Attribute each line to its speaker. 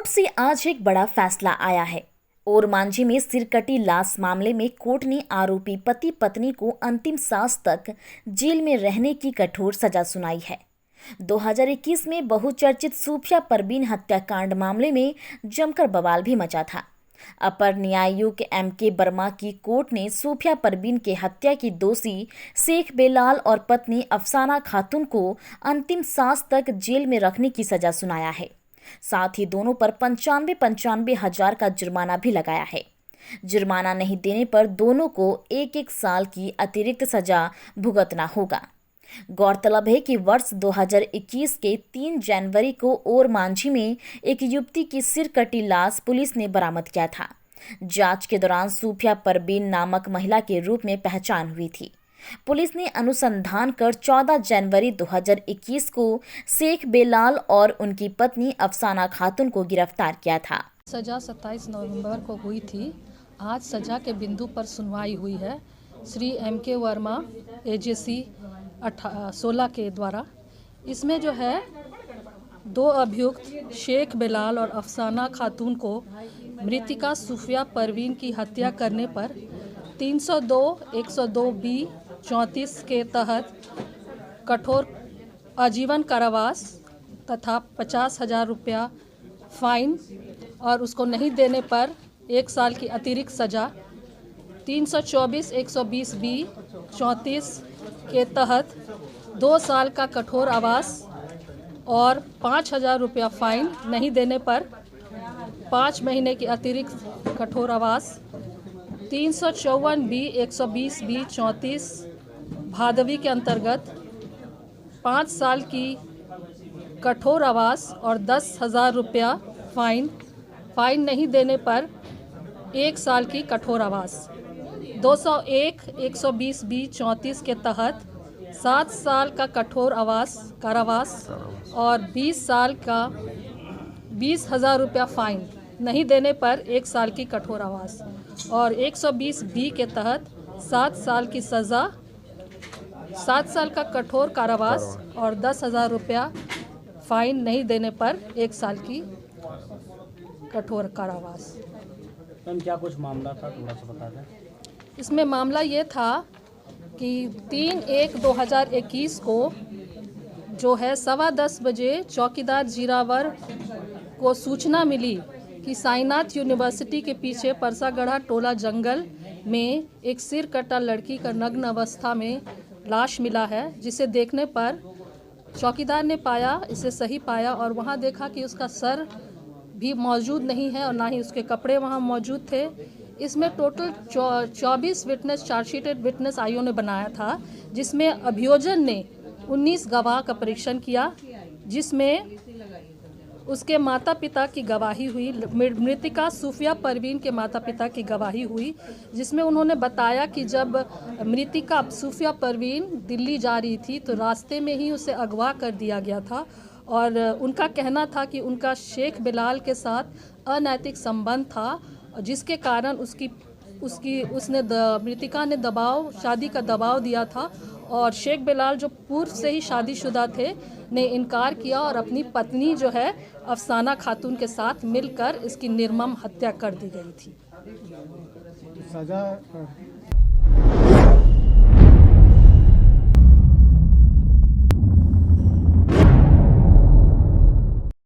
Speaker 1: से आज एक बड़ा फैसला आया है। ओरमांझी में सिरकटी लाश मामले में कोर्ट ने आरोपी पति पत्नी को अंतिम सांस तक जेल में रहने की कठोर सजा सुनाई है। 2021 में बहुचर्चित सूफिया परवीन हत्याकांड मामले में जमकर बवाल भी मचा था। अपर न्यायायुक्त M.K. वर्मा की कोर्ट ने सूफिया परवीन के हत्या की दोषी शेख बेलाल और पत्नी अफसाना खातून को अंतिम सांस तक जेल में रखने की सजा सुनाया है। साथ ही दोनों पर 95 हजार का जुर्माना भी लगाया है। जुर्माना नहीं देने पर दोनों को 1-1 साल की अतिरिक्त सजा भुगतना होगा। गौरतलब है कि वर्ष 2021 के 3 जनवरी को ओरमांझी में एक युवती की सिरकटी लाश पुलिस ने बरामद किया था। जांच के दौरान सूफिया परवीन नामक महिला के रूप में पहचान हुई थी। पुलिस ने अनुसंधान कर 14 जनवरी 2021 को शेख बेलाल और उनकी पत्नी अफसाना खातून को गिरफ्तार किया था।
Speaker 2: सजा 27 नवंबर को हुई थी। आज सजा के बिंदु पर सुनवाई हुई है। श्री M.K. वर्मा AJC 16 के द्वारा इसमें जो है 2 अभियुक्त शेख बेलाल और अफसाना खातून को मृतिका सूफिया परवीन की हत्या करने पर 302, 102B, 34 के तहत कठोर आजीवन कारावास तथा 50,000 रुपया फाइन और उसको नहीं देने पर 1 साल की अतिरिक्त सजा, 324, 120B, 34 के तहत 2 साल का कठोर आवास और 5,000 रुपया फाइन नहीं देने पर 5 महीने की अतिरिक्त कठोर आवास, 354B, 120B, 34 भादवी के अंतर्गत 5 साल की कठोर आवास और 10,000 रुपया फाइन नहीं देने पर 1 साल की कठोर आवास, 201, 120B, 34 के तहत 7 साल का कठोर कारावास और 20 साल का 20,000 रुपया फाइन नहीं देने पर 1 साल की कठोर आवास और 120B के तहत 7 साल की सज़ा, 7 साल का कठोर कारावास और 10,000 रुपया फाइन नहीं देने पर 1 साल की कठोर कारावास।
Speaker 3: मैम क्या कुछ मामला था, थोड़ा सा बता दें।
Speaker 2: इसमें मामला ये था कि 3/1/2021 को जो है 10:15 बजे चौकीदार जीरावर को सूचना मिली कि साईनाथ यूनिवर्सिटी के पीछे परसागढ़ा टोला जंगल में एक सिर कटा लड़की का नग्न अवस्था में लाश मिला है, जिसे देखने पर चौकीदार ने इसे सही पाया और वहाँ देखा कि उसका सर भी मौजूद नहीं है और ना ही उसके कपड़े वहाँ मौजूद थे। इसमें टोटल 24 विटनेस चार्जशीटेड विटनेस आयोग ने बनाया था, जिसमें अभियोजन ने 19 गवाह का परीक्षण किया, जिसमें उसके माता पिता की गवाही हुई, मृतिका सूफिया परवीन के माता पिता की गवाही हुई, जिसमें उन्होंने बताया कि जब मृतिका सूफिया परवीन दिल्ली जा रही थी तो रास्ते में ही उसे अगवा कर दिया गया था और उनका कहना था कि उनका शेख बेलाल के साथ अनैतिक संबंध था, जिसके कारण मृतिका ने शादी का दबाव दिया था और शेख बेलाल जो पूर्व से ही शादीशुदा थे ने इनकार किया और अपनी पत्नी जो है अफसाना खातून के साथ मिलकर इसकी निर्मम हत्या कर दी गई थी।
Speaker 4: सजा